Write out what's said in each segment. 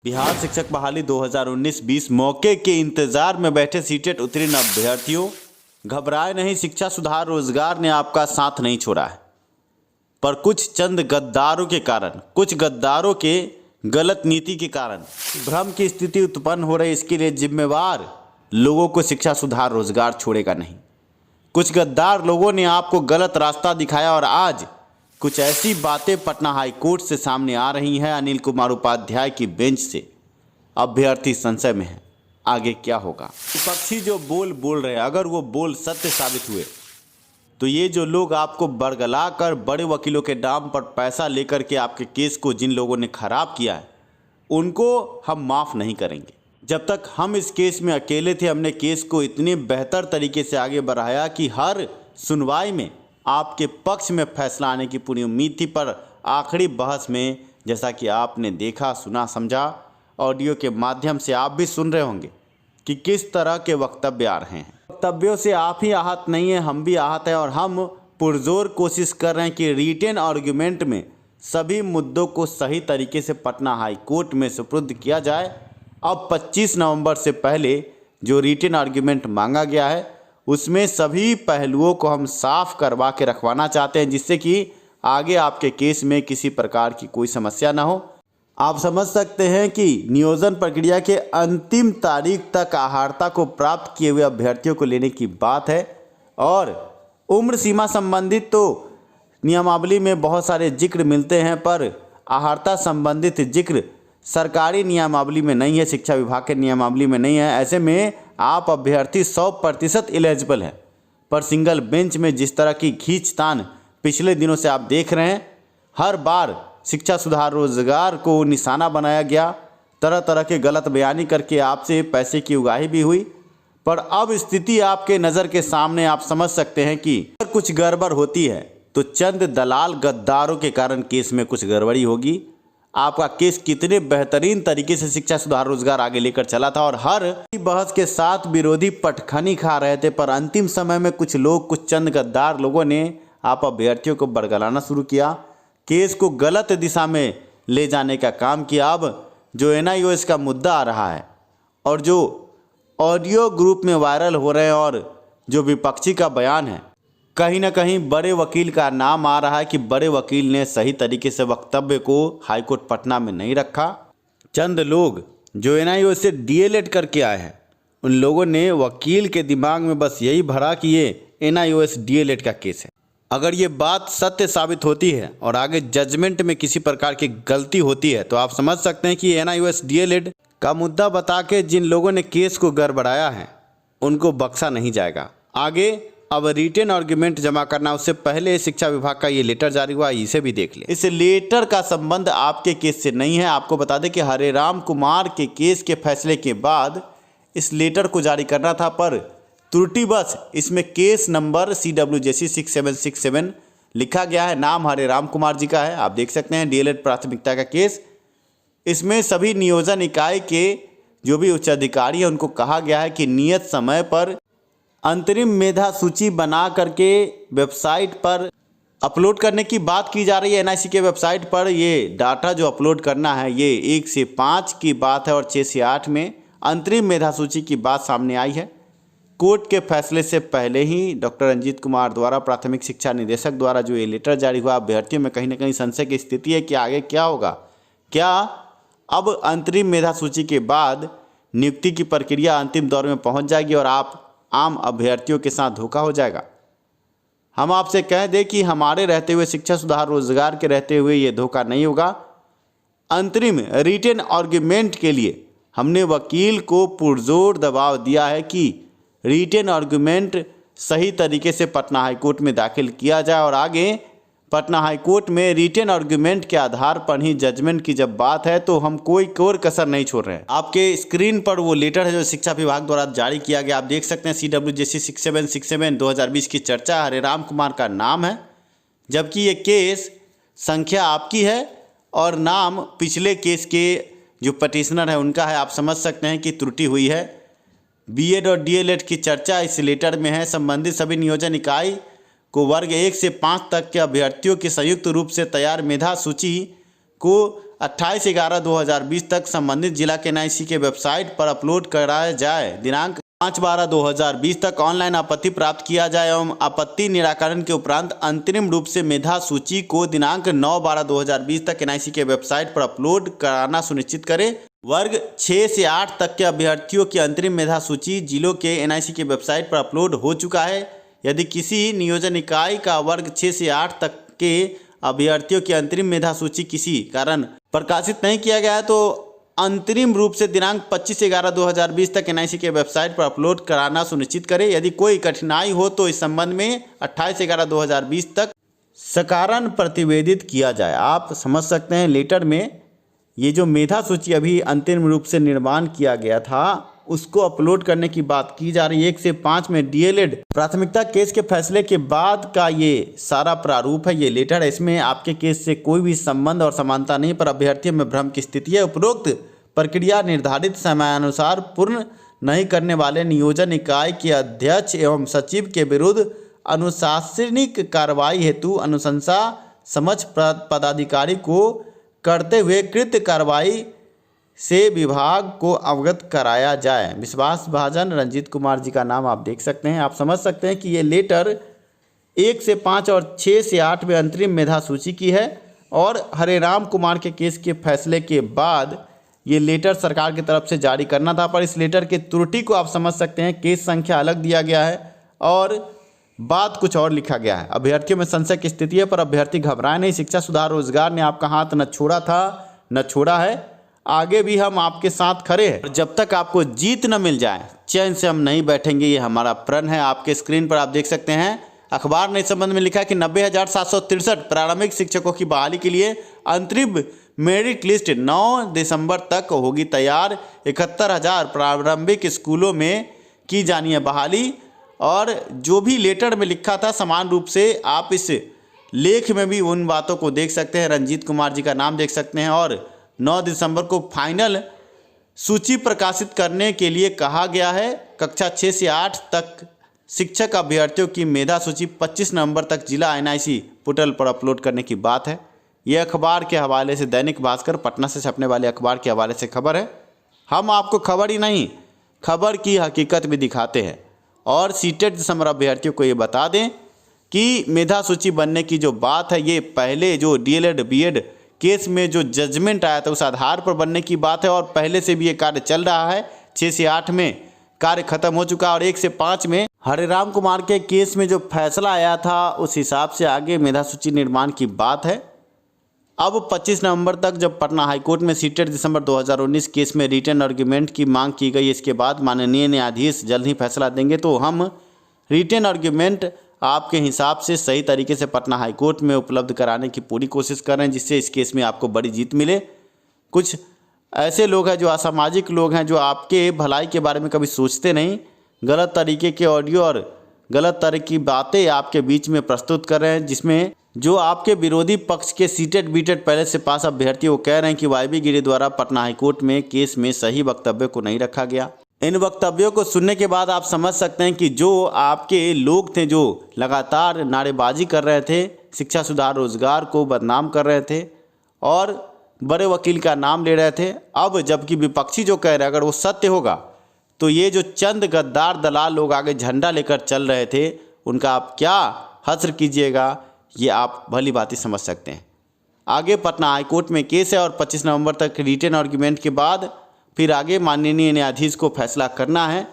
बिहार शिक्षक बहाली 2019-20 मौके के इंतजार में बैठे सीटेट उत्तीर्ण अभ्यर्थियों, घबराए नहीं, शिक्षा सुधार रोजगार ने आपका साथ नहीं छोड़ा है। पर कुछ चंद गद्दारों के कारण, कुछ गद्दारों के गलत नीति के कारण भ्रम की स्थिति उत्पन्न हो रही। इसके लिए जिम्मेवार लोगों को शिक्षा सुधार रोजगार छोड़ेगा नहीं। कुछ गद्दार लोगों ने आपको गलत रास्ता दिखाया और आज कुछ ऐसी बातें पटना हाई कोर्ट से सामने आ रही हैं। अनिल कुमार उपाध्याय की बेंच से अभ्यर्थी संशय में है, आगे क्या होगा। विपक्षी जो बोल रहे हैं, अगर वो बोल सत्य साबित हुए तो ये जो लोग आपको बरगला कर बड़े वकीलों के नाम पर पैसा लेकर के आपके केस को जिन लोगों ने खराब किया है, उनको हम माफ़ नहीं करेंगे। जब तक हम इस केस में अकेले थे, हमने केस को इतने बेहतर तरीके से आगे बढ़ाया कि हर सुनवाई में आपके पक्ष में फैसला आने की पूरी उम्मीद थी। पर आखिरी बहस में, जैसा कि आपने देखा, सुना, समझा, ऑडियो के माध्यम से आप भी सुन रहे होंगे कि किस तरह के वक्तव्य आ रहे हैं। वक्तव्यों से आप ही आहत नहीं हैं, हम भी आहत हैं और हम पुरजोर कोशिश कर रहे हैं कि रिटेन आर्ग्यूमेंट में सभी मुद्दों को सही तरीके से पटना हाई कोर्ट में सुपुर्द किया जाए। अब 25 नवंबर से पहले जो रिटेन आर्ग्यूमेंट मांगा गया है, उसमें सभी पहलुओं को हम साफ करवा के रखवाना चाहते हैं, जिससे कि आगे आपके केस में किसी प्रकार की कोई समस्या ना हो। आप समझ सकते हैं कि नियोजन प्रक्रिया के अंतिम तारीख तक आहारता को प्राप्त किए हुए अभ्यर्थियों को लेने की बात है और उम्र सीमा संबंधित तो नियमावली में बहुत सारे जिक्र मिलते हैं, पर आहारता संबंधित जिक्र सरकारी नियमावली में नहीं है, शिक्षा विभाग के नियमावली में नहीं है। ऐसे में आप अभ्यर्थी 100% एलिजिबल है। पर सिंगल बेंच में जिस तरह की खींचतान पिछले दिनों से आप देख रहे हैं, हर बार शिक्षा सुधार रोजगार को निशाना बनाया गया, तरह तरह के गलत बयानी करके आपसे पैसे की उगाही भी हुई। पर अब स्थिति आपके नज़र के सामने, आप समझ सकते हैं कि अगर कुछ गड़बड़ होती है तो चंद दलाल गद्दारों के कारण केस में कुछ गड़बड़ी होगी। आपका केस कितने बेहतरीन तरीके से शिक्षा सुधार रोजगार आगे लेकर चला था और हर बहस के साथ विरोधी पटखनी खा रहे थे, पर अंतिम समय में कुछ लोग, कुछ चंद गद्दार लोगों ने आप अभ्यर्थियों को बरगलाना शुरू किया, केस को गलत दिशा में ले जाने का काम किया। अब जो NIOS का मुद्दा आ रहा है और जो ऑडियो ग्रुप में वायरल हो रहे हैं और जो विपक्षी का बयान है, कहीं ना कहीं बड़े वकील का नाम आ रहा है कि बड़े वकील ने सही तरीके से वक्तव्य को हाईकोर्ट पटना में नहीं रखा। चंद लोग जो NIOS से DLED करके आए हैं, उन लोगों ने वकील के दिमाग में बस यही भरा कि ये NIOS DLED का केस है। अगर ये बात सत्य साबित होती है और आगे जजमेंट में किसी प्रकार की गलती होती है तो आप समझ सकते हैं कि NIOS DLED का मुद्दा बता के जिन लोगों ने केस को गड़बड़ाया है उनको बख्शा नहीं जाएगा। आगे अब रिटेन आर्ग्यूमेंट जमा करना, उससे पहले शिक्षा विभाग का ये लेटर जारी हुआ, इसे भी देख ले। इस लेटर का संबंध आपके केस से नहीं है। आपको बता दें कि हरेराम कुमार के केस के फैसले के बाद इस लेटर को जारी करना था, पर त्रुटिवश इसमें केस नंबर CWJC 6767 लिखा गया है। नाम हरेराम कुमार जी का है, आप देख सकते हैं, DLED प्राथमिकता का केस। इसमें सभी नियोजन इकाई के जो भी उच्च अधिकारी हैं उनको कहा गया है कि नियत समय पर अंतरिम मेधा सूची बना करके वेबसाइट पर अपलोड करने की बात की जा रही है। NIC के वेबसाइट पर ये डाटा जो अपलोड करना है, ये 1 से 5 की बात है और 6 से 8 में अंतरिम मेधा सूची की बात सामने आई है। कोर्ट के फैसले से पहले ही डॉक्टर रंजीत कुमार द्वारा, प्राथमिक शिक्षा निदेशक द्वारा जो ये लेटर जारी हुआ, अभ्यर्थियों में कहीं ना कहीं संशय की स्थिति है कि आगे क्या होगा। क्या अब अंतरिम मेधा सूची के बाद नियुक्ति की प्रक्रिया अंतिम दौर में पहुंच जाएगी और आप आम अभ्यर्थियों के साथ धोखा हो जाएगा? हम आपसे कह दें कि हमारे रहते हुए, शिक्षा सुधार रोजगार के रहते हुए ये धोखा नहीं होगा। अंतरिम रिटेन आर्ग्यूमेंट के लिए हमने वकील को पुरजोर दबाव दिया है कि रिटेन आर्ग्यूमेंट सही तरीके से पटना हाईकोर्ट में दाखिल किया जाए और आगे पटना हाईकोर्ट में रिटेन आर्ग्यूमेंट के आधार पर ही जजमेंट की जब बात है तो हम कोई और कसर नहीं छोड़ रहे हैं। आपके स्क्रीन पर वो लेटर है जो शिक्षा विभाग द्वारा जारी किया गया, आप देख सकते हैं। CWJC 6767 2020 की चर्चा, हरेराम कुमार का नाम है, जबकि ये केस संख्या आपकी है और नाम पिछले केस के जो पटिशनर है उनका है। आप समझ सकते हैं कि त्रुटि हुई है। BEd और DLED की चर्चा इस लेटर में है। संबंधित सभी नियोजन इकाई को वर्ग 1 से 5 तक के अभ्यर्थियों की संयुक्त रूप से तैयार मेधा सूची को 28/11/2020 तक संबंधित जिला के एनआईसी के वेबसाइट पर अपलोड कराया जाए। दिनांक 5/12/2020 तक ऑनलाइन आपत्ति प्राप्त किया जाए एवं आपत्ति निराकरण के उपरांत अंतरिम रूप से मेधा सूची को दिनांक 9/12/2020 तक एनआईसी के वेबसाइट पर अपलोड कराना सुनिश्चित करें। वर्ग 6 से 8 तक के अभ्यर्थियों की अंतरिम मेधा सूची जिलों के एनआईसी के वेबसाइट पर अपलोड हो चुका है। यदि किसी नियोजन इकाई का वर्ग 6 से 8 तक के अभ्यर्थियों की अंतरिम मेधा सूची किसी कारण प्रकाशित नहीं किया गया है तो अंतरिम रूप से दिनांक 25/11/2020 तक एनआईसी के वेबसाइट पर अपलोड कराना सुनिश्चित करें। यदि कोई कठिनाई हो तो इस संबंध में 28/11/2020 तक सकारण प्रतिवेदित किया जाए। आप समझ सकते हैं लेटर में ये जो मेधा सूची अभी अंतिम रूप से निर्माण किया गया था उसको अपलोड करने की बात की जा रही है। 1 से 5 में डीएलएड प्राथमिकता केस के फैसले के बाद का ये सारा प्रारूप है, ये लेटर है। इसमें आपके केस से कोई भी संबंध और समानता नहीं पर अभ्यर्थियों में भ्रम की स्थिति है। उपरोक्त प्रक्रिया निर्धारित समयानुसार पूर्ण नहीं करने वाले नियोजन इकाई के अध्यक्ष एवं सचिव के विरुद्ध अनुशासनिक कार्रवाई हेतु अनुशंसा समझ पदाधिकारी को करते हुए कृत कार्रवाई से विभाग को अवगत कराया जाए। विश्वास भाजन रंजीत कुमार जी का नाम आप देख सकते हैं। आप समझ सकते हैं कि ये लेटर 1 से 5 और 6 से 8 में अंतरिम मेधा सूची की है और हरेराम कुमार के केस के फैसले के बाद ये लेटर सरकार की तरफ से जारी करना था, पर इस लेटर की त्रुटि को आप समझ सकते हैं। केस संख्या अलग दिया गया है और बात कुछ और लिखा गया है। अभ्यर्थियों में संशय की स्थिति है पर अभ्यर्थी घबराए नहीं। शिक्षा सुधार रोजगार ने आपका हाथ न छोड़ा था न छोड़ा है, आगे भी हम आपके साथ खड़े हैं। जब तक आपको जीत न मिल जाए चैन से हम नहीं बैठेंगे, ये हमारा प्रण है। आपके स्क्रीन पर आप देख सकते हैं अखबार ने इस संबंध में लिखा है कि 90,763 प्रारंभिक शिक्षकों की बहाली के लिए अंतरिम मेरिट लिस्ट 9 दिसंबर तक होगी तैयार। 71,000 प्रारंभिक स्कूलों में की जानी है बहाली। और जो भी लेटर में लिखा था समान रूप से आप इस लेख में भी उन बातों को देख सकते हैं। रंजीत कुमार जी का नाम देख सकते हैं और 9 दिसंबर को फाइनल सूची प्रकाशित करने के लिए कहा गया है। कक्षा 6 से 8 तक शिक्षक अभ्यर्थियों की मेधा सूची 25 नवंबर तक जिला एनआईसी पोर्टल पर अपलोड करने की बात है। यह अखबार के हवाले से दैनिक भास्कर पटना से छपने वाले अखबार के हवाले से खबर है। हम आपको खबर ही नहीं खबर की हकीकत भी दिखाते हैं। और सीटेट दिसंबर अभ्यर्थियों को ये बता दें कि मेधा सूची बनने की जो बात है ये पहले जो डीएलएड बीएड केस में जो जजमेंट आया था उस आधार पर बनने की बात है और पहले से भी ये कार्य चल रहा है। 6 से 8 में कार्य खत्म हो चुका और 1 से 5 में हरेराम कुमार के केस में जो फैसला आया था उस हिसाब से आगे मेधा सूची निर्माण की बात है। अब 25 नवंबर तक जब पटना हाईकोर्ट में सीटेट दिसंबर 2019 केस में रिटन आर्ग्यूमेंट की मांग की गई, इसके बाद माननीय न्यायाधीश जल्द ही फैसला देंगे तो हम रिटन आर्ग्यूमेंट आपके हिसाब से सही तरीके से पटना हाईकोर्ट में उपलब्ध कराने की पूरी कोशिश कर रहे हैं जिससे इस केस में आपको बड़ी जीत मिले। कुछ ऐसे लोग हैं जो असामाजिक लोग हैं जो आपके भलाई के बारे में कभी सोचते नहीं, गलत तरीके के ऑडियो और गलत तरह की बातें आपके बीच में प्रस्तुत कर रहे हैं जिसमें जो आपके विरोधी पक्ष के सीटेट बीटेट पहले से पास अभ्यर्थी वो कह रहे हैं कि वाईबी गिरी द्वारा पटना हाईकोर्ट में केस में सही वक्तव्य को नहीं रखा गया। इन वक्तव्यों को सुनने के बाद आप समझ सकते हैं कि जो आपके लोग थे जो लगातार नारेबाजी कर रहे थे, शिक्षा सुधार रोजगार को बदनाम कर रहे थे और बड़े वकील का नाम ले रहे थे, अब जबकि विपक्षी जो कह रहे हैं अगर वो सत्य होगा तो ये जो चंद गद्दार दलाल लोग आगे झंडा लेकर चल रहे थे उनका आप क्या हश्र कीजिएगा, ये आप भली भांति समझ सकते हैं। आगे पटना हाईकोर्ट में केस है और 25 नवंबर तक रिटन आर्ग्यूमेंट के बाद फिर आगे माननीय न्यायाधीश को फैसला करना है।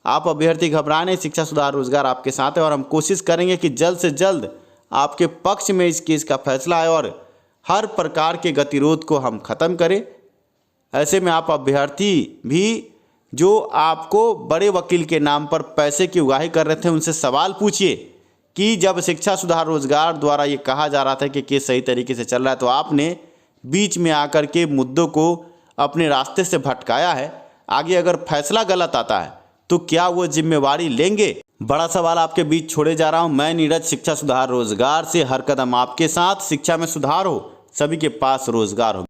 आप अभ्यर्थी घबराने, शिक्षा सुधार रोजगार आपके साथ है और हम कोशिश करेंगे कि जल्द से जल्द आपके पक्ष में इस केस का फैसला आए और हर प्रकार के गतिरोध को हम ख़त्म करें। ऐसे में आप अभ्यर्थी भी जो आपको बड़े वकील के नाम पर पैसे की उगाही कर रहे थे उनसे सवाल पूछिए कि जब शिक्षा सुधार रोजगार द्वारा ये कहा जा रहा था कि केस सही तरीके से चल रहा है तो आपने बीच में आकर के मुद्दों को अपने रास्ते से भटकाया है। आगे अगर फैसला गलत आता है तो क्या वो जिम्मेवारी लेंगे? बड़ा सवाल आपके बीच छोड़े जा रहा हूं मैं नीरज, शिक्षा सुधार रोजगार से। हर कदम आपके साथ, शिक्षा में सुधार हो, सभी के पास रोजगार हो।